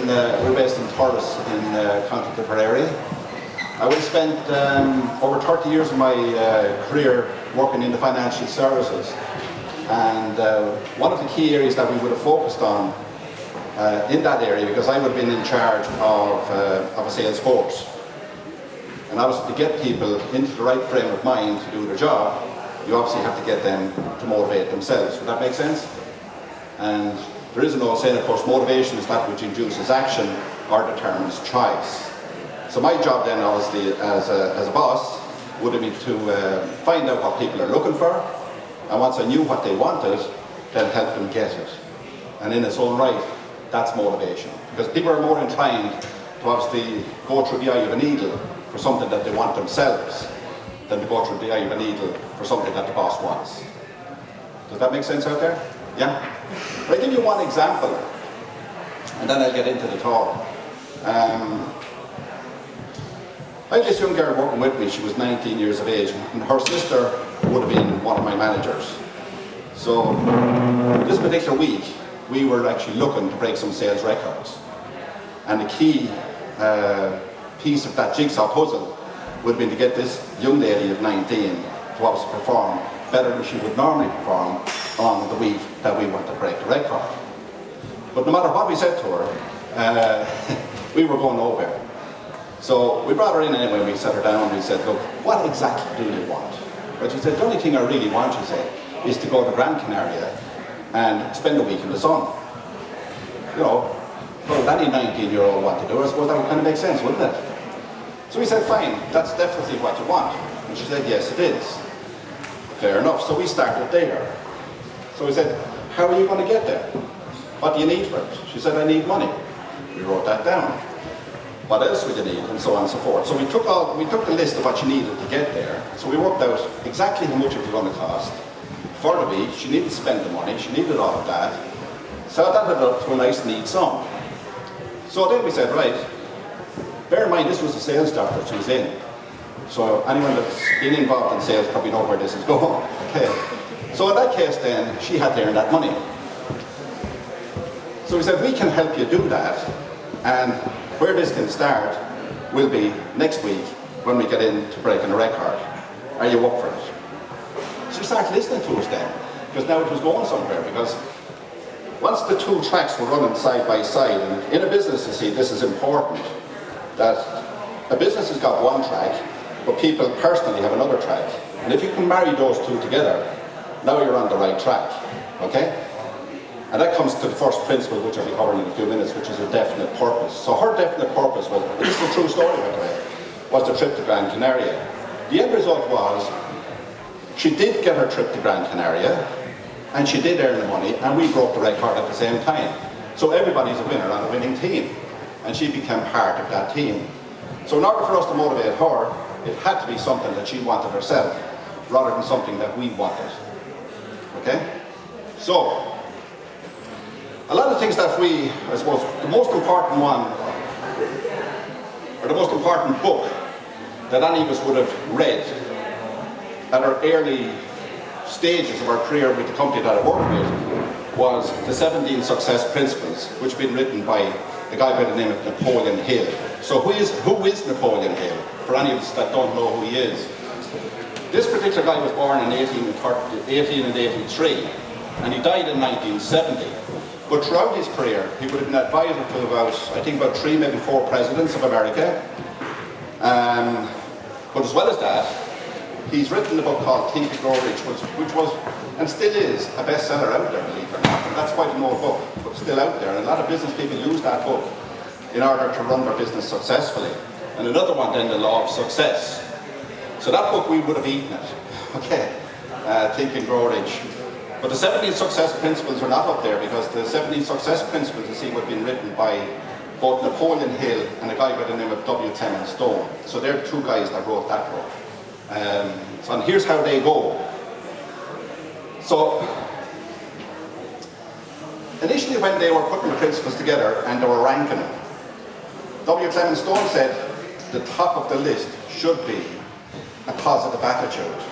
in Thurles in County Tipperary. I would have spent over 30 years of my career working in the financial services, and one of the key areas that we would have focused on in that area, because I would have been in charge of a sales force, and obviously to get people into the right frame of mind to do their job, you obviously have to get them to motivate themselves. Would that make sense? And there is an old saying, of course, motivation is that which induces action or determines choice. So my job then, obviously, as a boss, would have been to find out what people are looking for, and once I knew what they wanted, then help them get it. And in its own right, that's motivation. Because people are more inclined to obviously go through the eye of a needle for something that they want themselves than to go through the eye of a needle for something that the boss wants. Does that make sense out there? Yeah? I'll give you one example, and then I'll get into the talk. I had this young girl working with me. She was 19 years of age, and her sister would have been one of my managers. So this particular week, we were actually looking to break some sales records. And the key piece of that jigsaw puzzle would have been to get this young lady of 19 to obviously perform better than she would normally perform on the week that we want to break the record. But no matter what we said to her, we were going nowhere. So we brought her in anyway, we sat her down and we said, look, what exactly do you want? But she said, the only thing I really want, she said, is to go to Gran Canaria and spend a week in the sun. You know, well, any 19-year-old want to do, I suppose that would kind of make sense, wouldn't it? So we said, fine, that's definitely what you want. And she said, yes, it is. Fair enough, so we started there. So we said, how are you going to get there? What do you need for it? She said, I need money. We wrote that down. What else would you need? And so on and so forth. So we took the list of what she needed to get there. So we worked out exactly how much it was going to cost. For the week, she needed to spend the money, she needed all of that. So that added up to a nice neat sum. So then we said, right, bear in mind this was a sales doctor she was in. So anyone that's been involved in sales probably know where this is going. Okay. So in that case then, she had to earn that money. So we said, we can help you do that, and where this can start will be next week when we get into breaking a record. Are you up for it? So we started listening to us then, because now it was going somewhere, because once the two tracks were running side by side, and in a business, you see, this is important, that a business has got one track, but people personally have another track. And if you can marry those two together, now you're on the right track, okay? And that comes to the first principle, which I'll be covering in a few minutes, which is a definite purpose. So her definite purpose was, this is a true story by the way, was the trip to Gran Canaria. The end result was, she did get her trip to Gran Canaria, and she did earn the money, and we broke the record at the same time. So everybody's a winner on a winning team, and she became part of that team. So in order for us to motivate her, it had to be something that she wanted herself, rather than something that we wanted. Okay? So, a lot of things that we, I suppose, the most important one, or the most important book that any of us would have read at our early stages of our career with the company that I worked with was the 17 Success Principles, which had been written by a guy by the name of Napoleon Hill. So who is Napoleon Hill? For any of us that don't know who he is. This particular guy was born in 1883, and he died in 1970. But throughout his career, he would have been advisor to about, I think about 3, maybe 4 presidents of America. But as well as that, he's written a book called Think and Grow Rich, which was, and still is, a bestseller out there, believe it or not. And that's quite an old book, but still out there. And a lot of business people use that book in order to run their business successfully. And another one then, The Law of Success. So that book, we would have eaten it, okay, Think and Grow Rich. But the 17 Success Principles are not up there, because the 17 Success Principles, you see, would have been written by both Napoleon Hill and a guy by the name of W. Clement Stone. So they're the two guys that wrote that book. And here's how they go. So, initially when they were putting the principles together and they were ranking them, W. Clement Stone said the top of the list should be a positive attitude.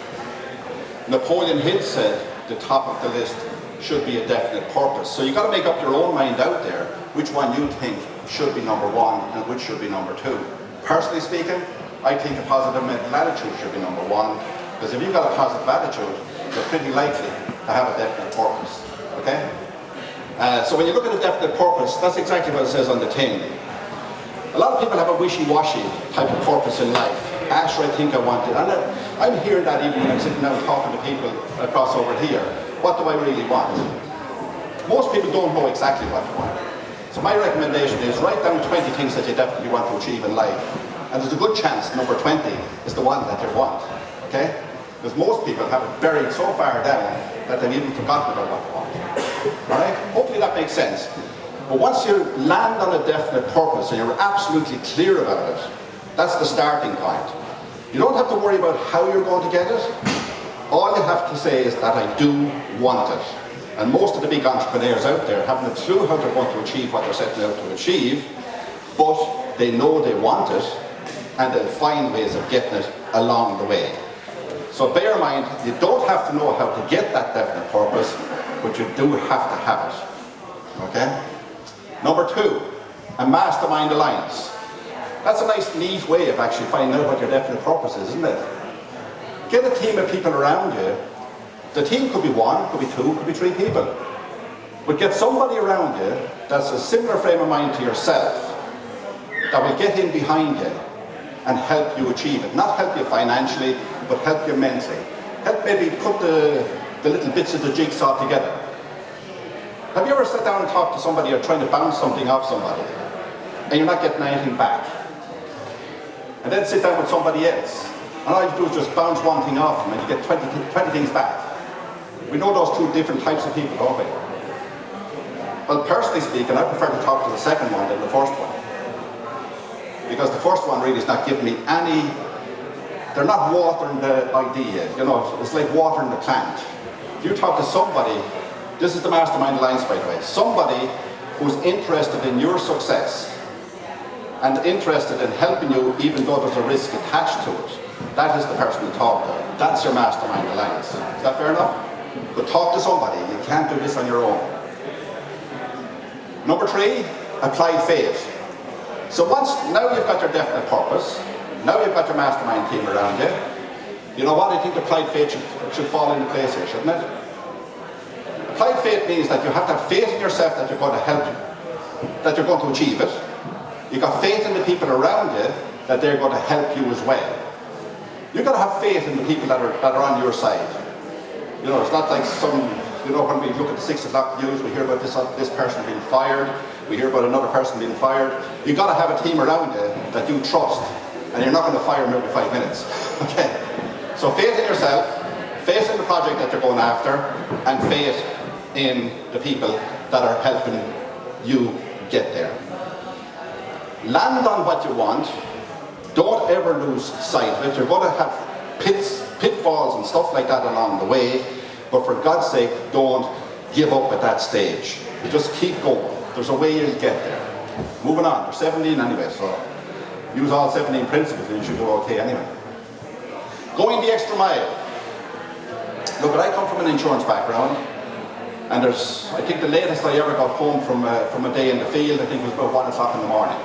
Napoleon Hill said the top of the list should be a definite purpose. So you've got to make up your own mind out there which one you think should be number one and which should be number two. Personally speaking, I think a positive mental attitude should be number one, because if you've got a positive attitude, you're pretty likely to have a definite purpose, okay? So when you look at a definite purpose, that's exactly what it says on the tin. A lot of people have a wishy-washy type of purpose in life. Sure, I think I want it. And I'm hearing that even when I'm sitting down talking to people across over here. What do I really want? Most people don't know exactly what they want. So my recommendation is write down 20 things that you definitely want to achieve in life. And there's a good chance number 20 is the one that you want, okay? Because most people have it buried so far down that they've even forgotten about what they want. All right? Hopefully that makes sense. But once you land on a definite purpose and you're absolutely clear about it, that's the starting point. You don't have to worry about how you're going to get it. All you have to say is that I do want it. And most of the big entrepreneurs out there haven't a clue how they're going to achieve what they're setting out to achieve, but they know they want it, and they'll find ways of getting it along the way. So bear in mind, you don't have to know how to get that definite purpose, but you do have to have it. Okay? Number two, a mastermind alliance. That's a nice, neat way of actually finding out what your definite purpose is, isn't it? Get a team of people around you. The team could be one, could be two, could be three people. But get somebody around you that's a similar frame of mind to yourself, that will get in behind you and help you achieve it. Not help you financially, but help you mentally. Help maybe put the little bits of the jigsaw together. Have you ever sat down and talked to somebody or trying to bounce something off somebody and you're not getting anything back? And then sit down with somebody else and all you do is just bounce one thing off them and you get 20 things back. We know those two different types of people, don't we? Well, personally speaking, I prefer to talk to the second one than the first one. Because the first one really is not giving me any, they're not watering the idea, you know, it's like watering the plant. If you talk to somebody, this is the Mastermind Alliance, by the way, somebody who's interested in your success and interested in helping you even though there's a risk attached to it, that is the person you talk to. That's your Mastermind Alliance. Is that fair enough? But talk to somebody, you can't do this on your own. Number three, applied faith. So now you've got your definite purpose, now you've got your mastermind team around you, you know what, I think applied faith should fall into place here, shouldn't it? Applied faith means that you have to have faith in yourself that you're going to help you, that you're going to achieve it. You've got faith in the people around you that they're going to help you as well. You've got to have faith in the people that are on your side. You know, it's not like you know, when we look at the 6 o'clock news, we hear about this person being fired, we hear about another person being fired. You've got to have a team around you that you trust, and you're not going to fire them every 5 minutes. Okay? So faith in yourself, faith in the project that you're going after, and faith in the people that are helping you get there. Land on what you want. Don't ever lose sight of it. You're going to have pitfalls and stuff like that along the way, but for God's sake, don't give up at that stage. You just keep going. There's a way you'll get there. Moving on. There's 17 anyway, so use all 17 principles and you should do okay anyway. Going the extra mile. Look, I come from an insurance background, and I think the latest I ever got home from a day in the field, I think was about 1 o'clock in the morning.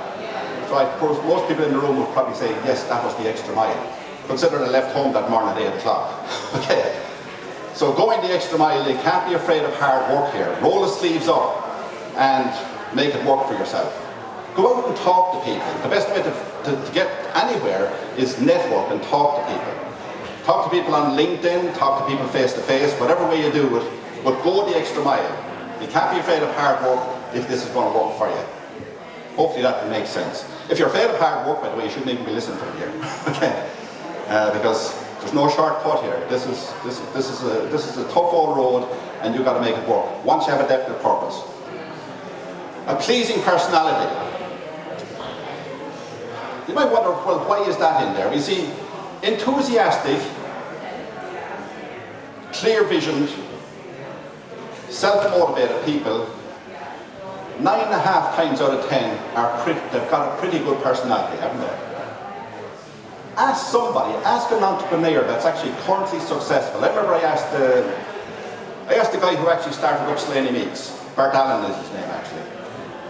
So I suppose most people in the room would probably say, yes, that was the extra mile. Consider I left home that morning at 8 o'clock. Okay. So going the extra mile, you can't be afraid of hard work here. Roll the sleeves up and make it work for yourself. Go out and talk to people. The best way to get anywhere is network and talk to people. Talk to people on LinkedIn, talk to people face to face, whatever way you do it, but go the extra mile. You can't be afraid of hard work if this is going to work for you. Hopefully that makes sense. If you're afraid of hard work, by the way, you shouldn't even be listening to me here. Okay? Because there's no shortcut here. This is a tough old road, and you've got to make it work once you have a definite purpose. A pleasing personality. You might wonder, well, why is that in there? You see, enthusiastic, clear-visioned, self-motivated people, 9.5 times out of 10 they've got a pretty good personality, haven't they? Ask somebody, ask an entrepreneur that's actually currently successful. I remember I asked the guy who actually started up Slaney Meats. Bert Allen is his name, actually.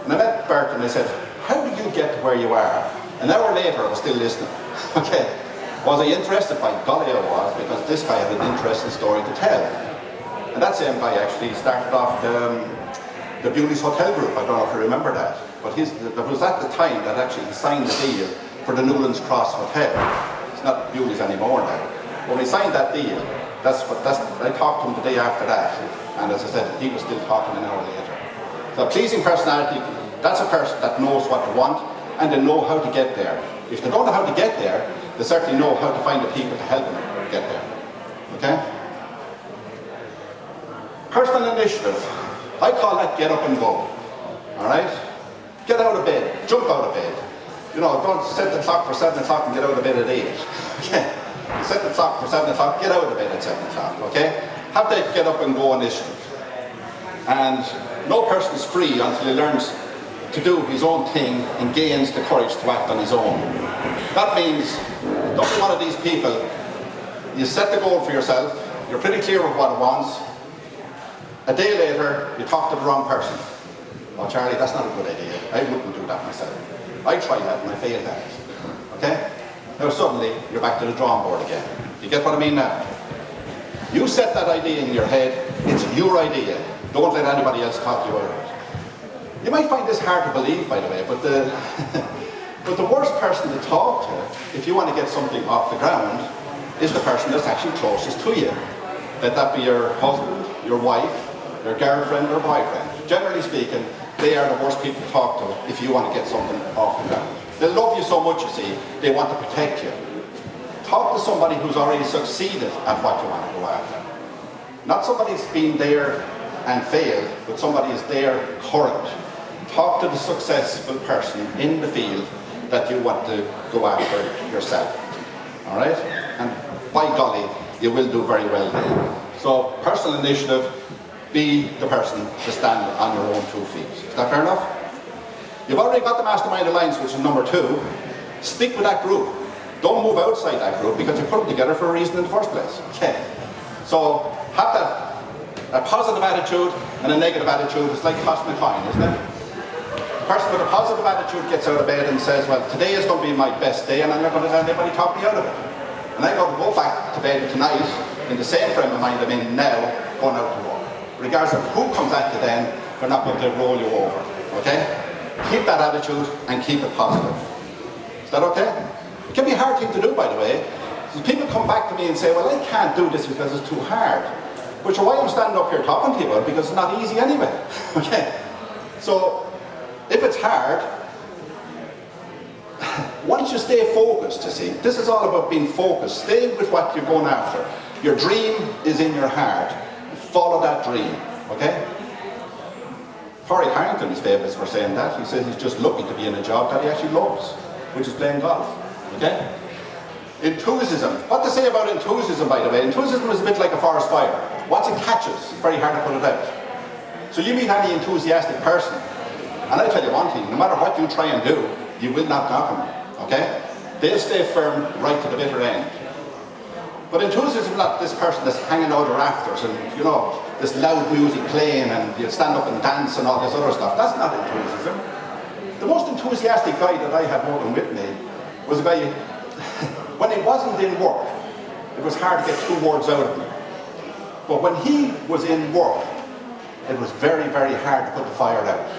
And I met Bert and I said, how did you get to where you are? An hour later, I was still listening. Okay. Was I interested? By golly, I was, because this guy had an interesting story to tell. And that same guy actually started off the Bewley's Hotel Group. I don't know if you remember that. But that was at the time that actually he signed the deal for the Newlands Cross Hotel. It's not Bewley's anymore now. When he signed that deal, I talked to him the day after that. And as I said, he was still talking an hour later. So a pleasing personality, that's a person that knows what they want and they know how to get there. If they don't know how to get there, they certainly know how to find the people to help them get there. Okay? Personal initiative. I call that get up and go. Alright? Get out of bed. Jump out of bed. You know, don't set the clock for 7 o'clock and get out of bed at 8. Okay? You set the clock for 7 o'clock, get out of bed at 7 o'clock. Okay? Have that get up and go initiative. And no person is free until he learns to do his own thing and gains the courage to act on his own. That means, don't be one of these people, you set the goal for yourself, you're pretty clear of what it wants, a day later, you talk to the wrong person. Oh, Charlie, that's not a good idea. I wouldn't do that myself. I tried that and I failed at it. Okay? Now suddenly, you're back to the drawing board again. You get what I mean now? You set that idea in your head, it's your idea. Don't let anybody else talk you out of it. You might find this hard to believe, by the way, but the worst person to talk to, if you want to get something off the ground, is the person that's actually closest to you. Let that be your husband, your wife, your girlfriend or boyfriend. Generally speaking, they are the worst people to talk to if you want to get something off the ground. They love you so much, you see, they want to protect you. Talk to somebody who's already succeeded at what you want to go after. Not somebody who's been there and failed, but somebody who's there current. Talk to the successful person in the field that you want to go after yourself. Alright? And by golly, you will do very well there. So, personal initiative, be the person to stand on your own 2 feet. Is that fair enough? You've already got the Mastermind Alliance, which is number 2. Stick with that group. Don't move outside that group because you put them together for a reason in the first place. Okay. So, have a positive attitude and a negative attitude. It's like tossing a coin, isn't it? The person with a positive attitude gets out of bed and says, well, today is going to be my best day and I'm not going to let anybody talk me out of it. And I'm going to go back to bed tonight in the same frame of mind I'm in now, going out to work. Regardless of who comes at you then, they're not going to roll you over. Okay? Keep that attitude and keep it positive. Is that okay? It can be a hard thing to do, by the way. So people come back to me and say, well, I can't do this because it's too hard. Which is why I'm standing up here talking to you about it, because it's not easy anyway. Okay? So, if it's hard, once you stay focused, you see, this is all about being focused. Stay with what you're going after. Your dream is in your heart. Follow that dream, okay? Corey Harrington is famous for saying that. He says he's just lucky to be in a job that he actually loves, which is playing golf, okay? Enthusiasm. What to say about enthusiasm, by the way? Enthusiasm is a bit like a forest fire. Once it catches, it's very hard to put it out. So you meet any enthusiastic person, and I tell you one thing, no matter what you try and do, you will not knock them, okay? They'll stay firm right to the bitter end. But enthusiasm is not this person that's hanging out the rafters and, you know, this loud music playing and you stand up and dance and all this other stuff. That's not enthusiasm. The most enthusiastic guy that I had working with me was a guy, when he wasn't in work, it was hard to get 2 words out of him. But when he was in work, it was very, very hard to put the fire out.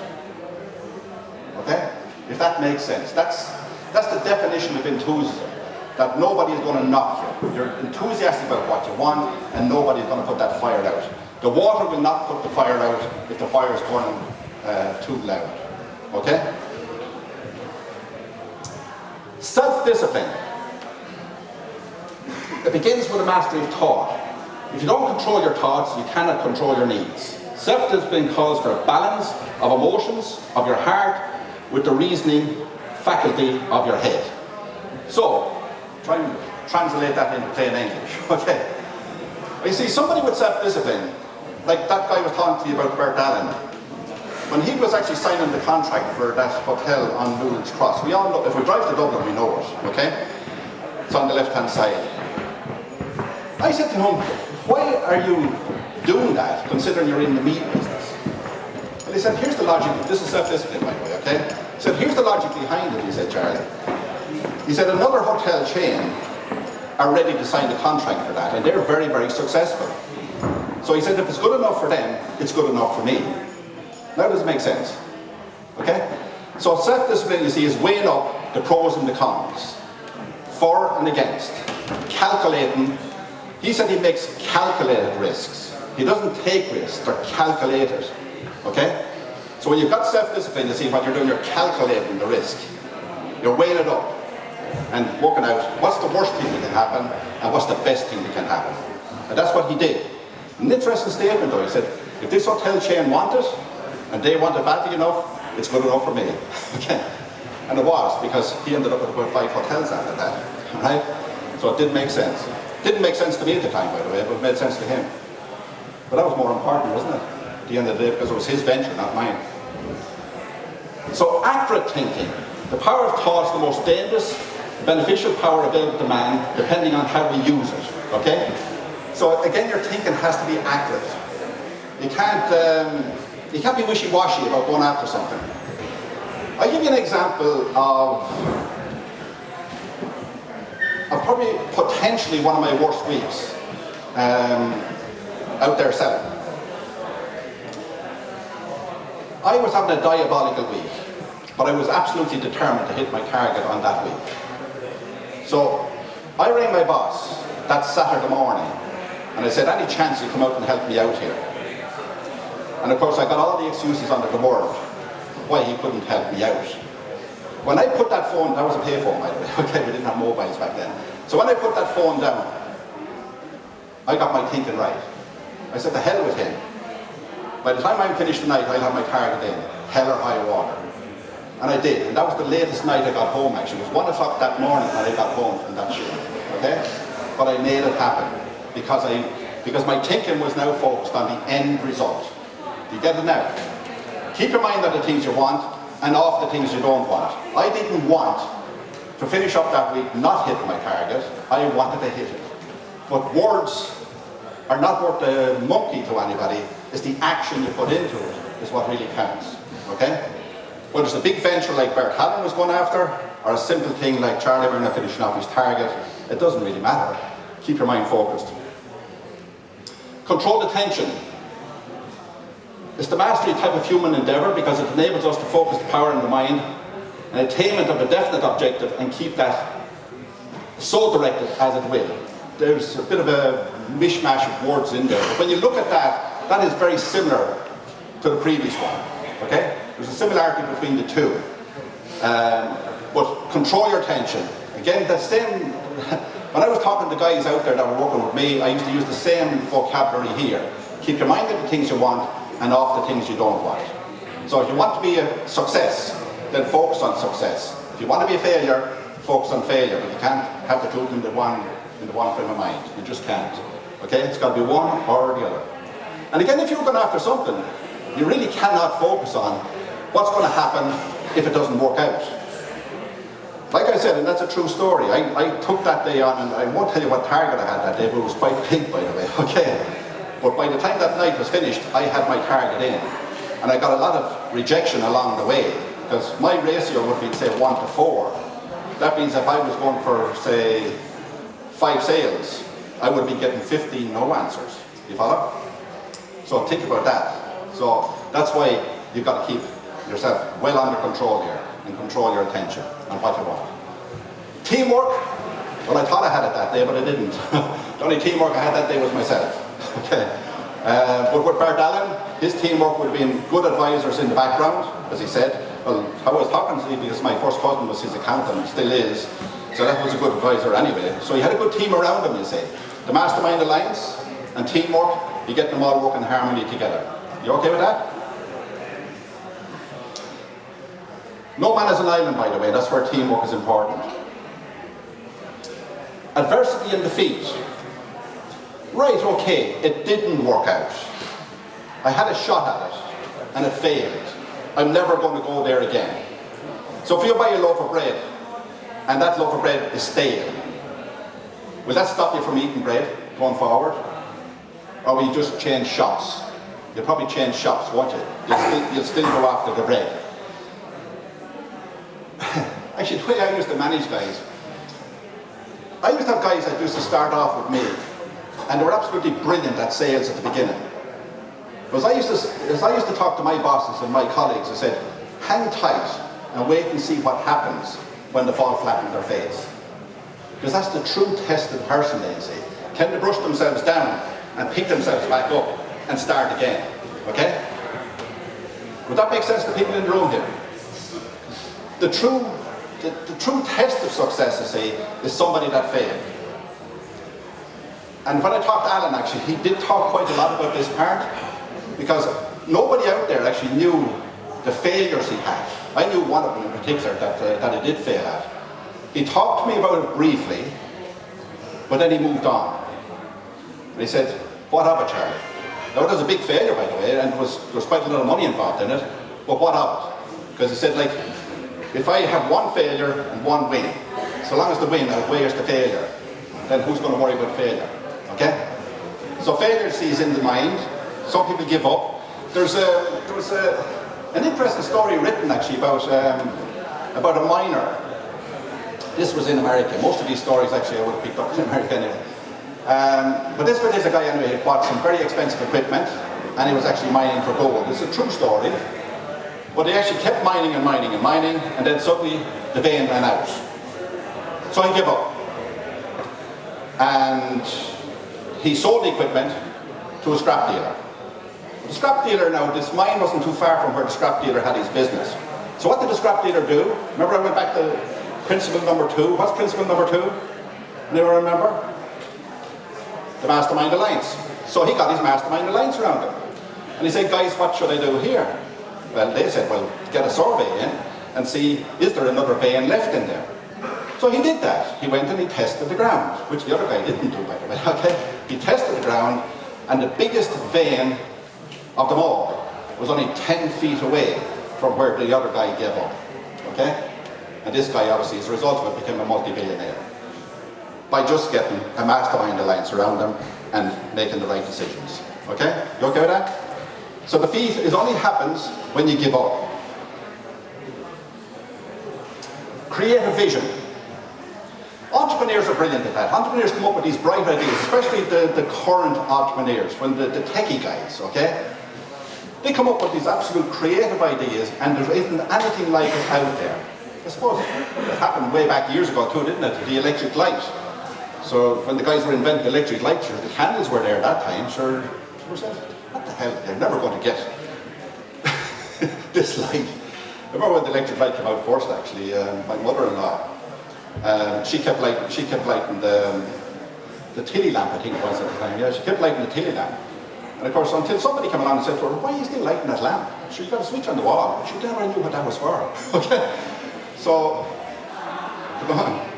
Okay? If that makes sense. That's the definition of enthusiasm. That nobody is going to knock you. You're enthusiastic about what you want and nobody is going to put that fire out. The water will not put the fire out if the fire is burning too loud. Okay? Self-discipline. It begins with a mastery of thought. If you don't control your thoughts, you cannot control your needs. Self-discipline calls for a balance of emotions, of your heart, with the reasoning faculty of your head. So, try and translate that into plain English, okay? You see, somebody with self-discipline, like that guy was talking to you about Bert Allen, when he was actually signing the contract for that hotel on Newlands Cross, we all know, if we drive to Dublin, we know it, okay? It's on the left-hand side. I said to him, why are you doing that, considering you're in the meat business? And he He said, here's the logic, this is self-discipline by the way, okay? He said, here's the logic behind it, he said, Charlie. He said, another hotel chain are ready to sign the contract for that, and they're very, very successful. So he said, if it's good enough for them, it's good enough for me. Now does it make sense? Okay? So self-discipline, you see, is weighing up the pros and the cons, for and against, calculating. He said he makes calculated risks. He doesn't take risks, they're calculated. Okay? So when you've got self-discipline, you see what you're doing, you're calculating the risk. You're weighing it up and working out what's the worst thing that can happen and what's the best thing that can happen. And that's what he did. An interesting statement though, he said, if this hotel chain want it, and they want it badly enough, it's good enough for me. Okay? And it was, because he ended up with about 5 hotels after that. Right? So it did make sense. Didn't make sense to me at the time, by the way, but it made sense to him. But that was more important, wasn't it? At the end of the day, because it was his venture, not mine. So accurate thinking. The power of thought is the most dangerous, beneficial power available to man, depending on how we use it. Okay? So again, your thinking has to be accurate. You can't be wishy-washy about going after something. I'll give you an example of probably potentially one of my worst weeks out there selling. I was having a diabolical week, but I was absolutely determined to hit my target on that week. So I rang my boss that Saturday morning and I said, any chance you come out and help me out here? And of course I got all the excuses under the world why he couldn't help me out. When I put that phone, that was a payphone by the way, okay, we didn't have mobiles back then. So when I put that phone down, I got my thinking right. I said, the hell with him. By the time I'm finished tonight, I'll have my target in, hell or high water. And I did, and that was the latest night I got home actually. It was 1 o'clock that morning when I got home from that shoot, okay? But I made it happen, because my thinking was now focused on the end result. Do you get it now? Keep your mind on the things you want, and off the things you don't want. I didn't want to finish up that week not hitting my target, I wanted to hit it. But words are not worth a monkey to anybody. It's the action you put into it is what really counts, okay? Whether it's a big venture like Bert Hallam was going after, or a simple thing like Charlie Mernagh finishing off his target, it doesn't really matter. Keep your mind focused. Control the tension. It's the mastery type of human endeavour because it enables us to focus the power in the mind and attainment of a definite objective and keep that so directed as it will. There's a bit of a mishmash of words in there, but when you look at that, that is very similar to the previous one, okay? There's a similarity between the two. But control your tension. Again, the same, when I was talking to guys out there that were working with me, I used to use the same vocabulary here. Keep your mind on the things you want and off the things you don't want. So if you want to be a success, then focus on success. If you want to be a failure, focus on failure. But you can't have the two in the one frame of mind. You just can't. Okay? It's got to be one or the other. And again, if you're going after something, you really cannot focus on what's going to happen if it doesn't work out. Like I said, and that's a true story, I took that day on, and I won't tell you what target I had that day, but it was quite big, by the way, okay? But by the time that night was finished, I had my target in. And I got a lot of rejection along the way, because my ratio would be, say, 1 to 4. That means if I was going for, say, 5 sales, I would be getting 15 no answers. You follow? So think about that. So that's why you've got to keep yourself well under control here and control your attention on what you want. Teamwork, well, I thought I had it that day, but I didn't. The only teamwork I had that day was myself. Okay. But with Bert Allen, his teamwork would have been good advisors in the background, as he said. Well, I was talking to him because my first cousin was his accountant, and still is. So that was a good advisor anyway. So he had a good team around him, you see. The Mastermind Alliance and teamwork, you get them all working in harmony together. You okay with that? No man is an island, by the way. That's where teamwork is important. Adversity and defeat. Right, okay, it didn't work out. I had a shot at it, and it failed. I'm never going to go there again. So if you buy a loaf of bread, and that loaf of bread is stale, will that stop you from eating bread going forward? Or will you just change shops? You'll probably change shops, won't you? You'll still go after the bread. Actually, the way I used to manage guys, I used to have guys that used to start off with me, and they were absolutely brilliant at sales at the beginning. Because I used to talk to my bosses and my colleagues, I said, hang tight and wait and see what happens when they fall flat on their face. Because that's the true test of person, they say. Can they brush themselves down and pick themselves back up and start again? Okay? Would that make sense to people in the room here? The true test of success, I say, is somebody that failed. And when I talked to Alan, actually, he did talk quite a lot about this part, because nobody out there actually knew the failures he had. I knew one of them in particular that he did fail at. He talked to me about it briefly, but then he moved on. And he said, what of it, Charlie? Now, it was a big failure, by the way, and there was quite a lot of money involved in it, but what of it? Because he said, like, if I have one failure and one win, so long as the win outweighs the failure, then who's going to worry about failure? Okay? So failure sees in the mind. Some people give up. There was an interesting story written actually about a miner. This was in America. Most of these stories actually I would have picked up in America anyway. But this particular guy anyway had bought some very expensive equipment, and he was actually mining for gold. It's a true story. But he actually kept mining and mining and mining, and then suddenly the vein ran out. So he gave up. And he sold the equipment to a scrap dealer. The scrap dealer now, this mine wasn't too far from where the scrap dealer had his business. So what did the scrap dealer do? Remember I went back to principle number 2. What's principle number 2? Anyone remember? The mastermind alliance. So he got his mastermind alliance around him. And he said, guys, what should I do here? Well, they said, well, get a survey in and see, is there another vein left in there? So he did that. He went and he tested the ground, which the other guy didn't do, by the way. Okay? He tested the ground, and the biggest vein of them all was only 10 feet away from where the other guy gave up. Okay? And this guy, obviously, as a result of it, became a multi-billionaire by just getting a mastermind alliance around him and making the right decisions. Okay? You okay with that? So the defeat only happens when you give up. Create a vision. Entrepreneurs are brilliant at that. Entrepreneurs come up with these bright ideas, especially the current entrepreneurs, when the techie guys, okay? They come up with these absolute creative ideas, and there isn't anything like it out there. I suppose it happened way back years ago too, didn't it? The electric light. So when the guys were inventing the electric light, sure, the candles were there at that time, sure, people said, what the hell, they're never going to get this light. I remember when the electric light came out first, actually, my mother-in-law, she kept lighting the tilly lamp, I think it was at the time. Yeah, she kept lighting the tilly lamp. And of course, until somebody came along and said to her, why are you still lighting that lamp? She got a switch on the wall. She never knew what that was for. Okay? So, come on.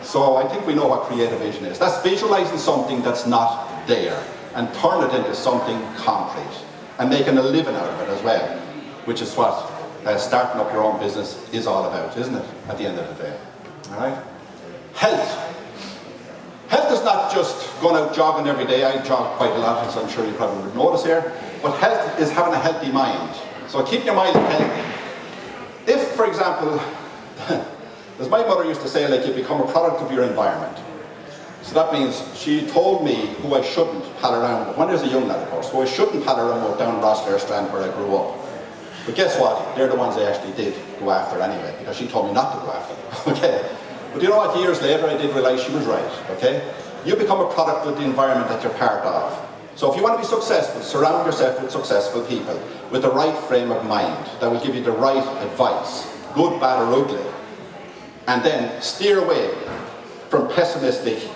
So I think we know what creative vision is. That's visualizing something that's not there and turn it into something concrete and making a living out of it as well, which is what starting up your own business is all about, isn't it, at the end of the day? All right? Health. Health is not just going out jogging every day. I jog quite a lot, as I'm sure you probably would notice here. But health is having a healthy mind. So keep your mind healthy. If, for example, as my mother used to say, like, you become a product of your environment. So that means she told me who I shouldn't pal around with. When I was a young lad, of course, who I shouldn't pal around with down Rosslare Strand where I grew up. But guess what? They're the ones I actually did go after anyway, because she told me not to go after them. Okay? But you know what? Years later, I did realize she was right. Okay? You become a product of the environment that you're part of. So if you want to be successful, surround yourself with successful people, with the right frame of mind that will give you the right advice, good, bad, or ugly. And then steer away from pessimistic,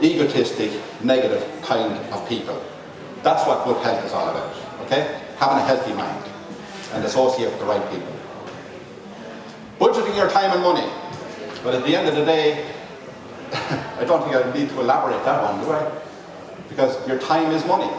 egotistic, negative kind of people. That's what good health is all about. Okay? Having a healthy mind and associate with the right people. Budgeting your time and money. But at the end of the day, I don't think I need to elaborate that one, do I? Because your time is money.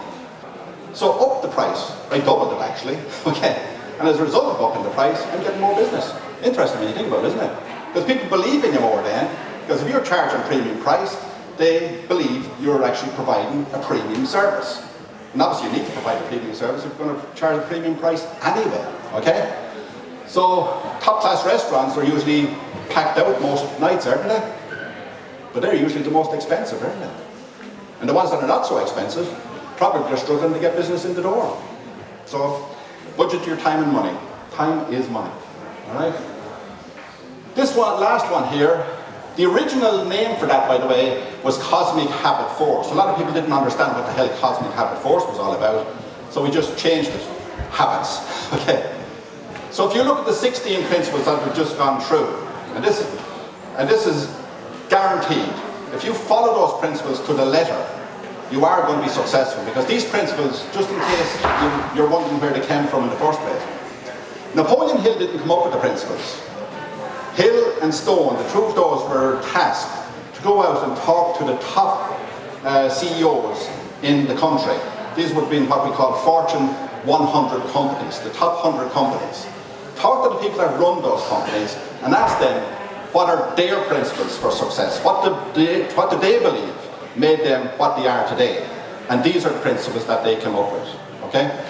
So up the price. I doubled it actually. Okay. And as a result of upping the price, I'm getting more business. Interesting when you think about it, isn't it? Because people believe in you more then. Because if you're charging premium price, they believe you're actually providing a premium service. And obviously you need to provide a premium service if you're going to charge a premium price anyway, okay? So top class restaurants are usually packed out most nights, aren't they? But they're usually the most expensive, aren't they? And the ones that are not so expensive, probably are struggling to get business in the door. So budget your time and money. Time is money, all right? This one, last one here, the original name for that, by the way, was Cosmic Habit Force. A lot of people didn't understand what the hell Cosmic Habit Force was all about, so we just changed it. Habits, okay? So if you look at the 16 principles that we've just gone through, and this is guaranteed, if you follow those principles to the letter, you are going to be successful, because these principles, just in case you're wondering where they came from in the first place, Napoleon Hill didn't come up with the principles. Hill and Stone, the two of those, were tasked to go out and talk to the top CEOs in the country. These would have been what we call Fortune 100 companies, the top 100 companies. Talk to the people that run those companies and ask them what are their principles for success. What do they believe made them what they are today? And these are the principles that they came up with, okay?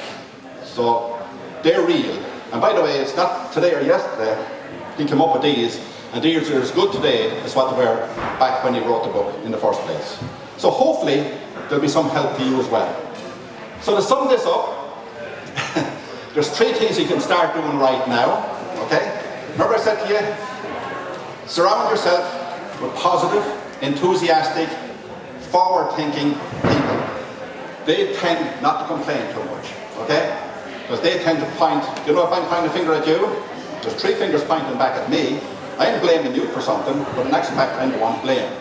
So they're real. And by the way, it's not today or yesterday he came up with these, and these are as good today as what they were back when he wrote the book in the first place. So hopefully there'll be some help to you as well. So to sum this up, there's 3 things you can start doing right now, okay? Remember I said to you, surround yourself with positive, enthusiastic, forward-thinking people. They tend not to complain too much, okay? Because they tend to point, you know, if I'm pointing a finger at you, there's 3 fingers pointing back at me. I am blaming you for something, but in actual fact I'm the one to blame.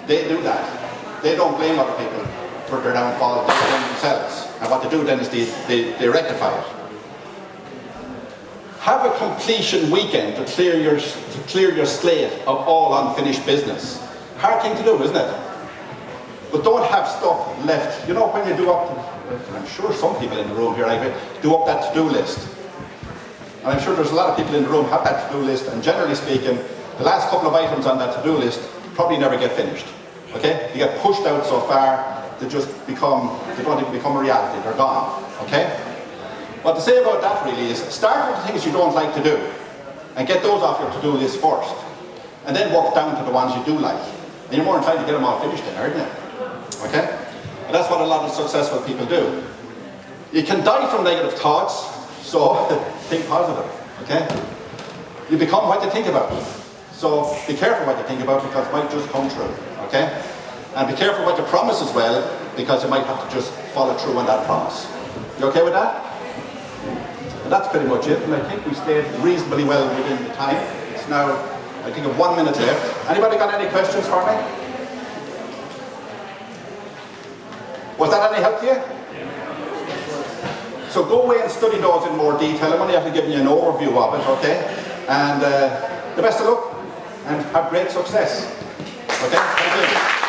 They do that. They don't blame other people for their downfall, they blame themselves. And what they do then is they rectify it. Have a completion weekend to clear your slate of all unfinished business. Hard thing to do, isn't it? But don't have stuff left. You know, when you do up, I'm sure some people in the room here do up that to-do list. And I'm sure there's a lot of people in the room have that to-do list, and generally speaking, the last couple of items on that to-do list probably never get finished. Okay? They get pushed out so far, they don't even become a reality, they're gone. Okay? What to say about that really is, start with the things you don't like to do, and get those off your to-do list first. And then work down to the ones you do like. And you're more inclined to get them all finished then, aren't you? Okay? And that's what a lot of successful people do. You can die from negative thoughts, so think positive, okay? You become what you think about. So be careful what you think about, because it might just come true, okay? And be careful what you promise as well, because you might have to just follow through on that promise. You okay with that? And that's pretty much it, and I think we stayed reasonably well within the time. It's now, I think, 1 minute left. Anybody got any questions for me? Was that any help to you? So go away and study those in more detail. I'm only after giving you an overview of it, okay? And the best of luck, and have great success. Okay? Thank you.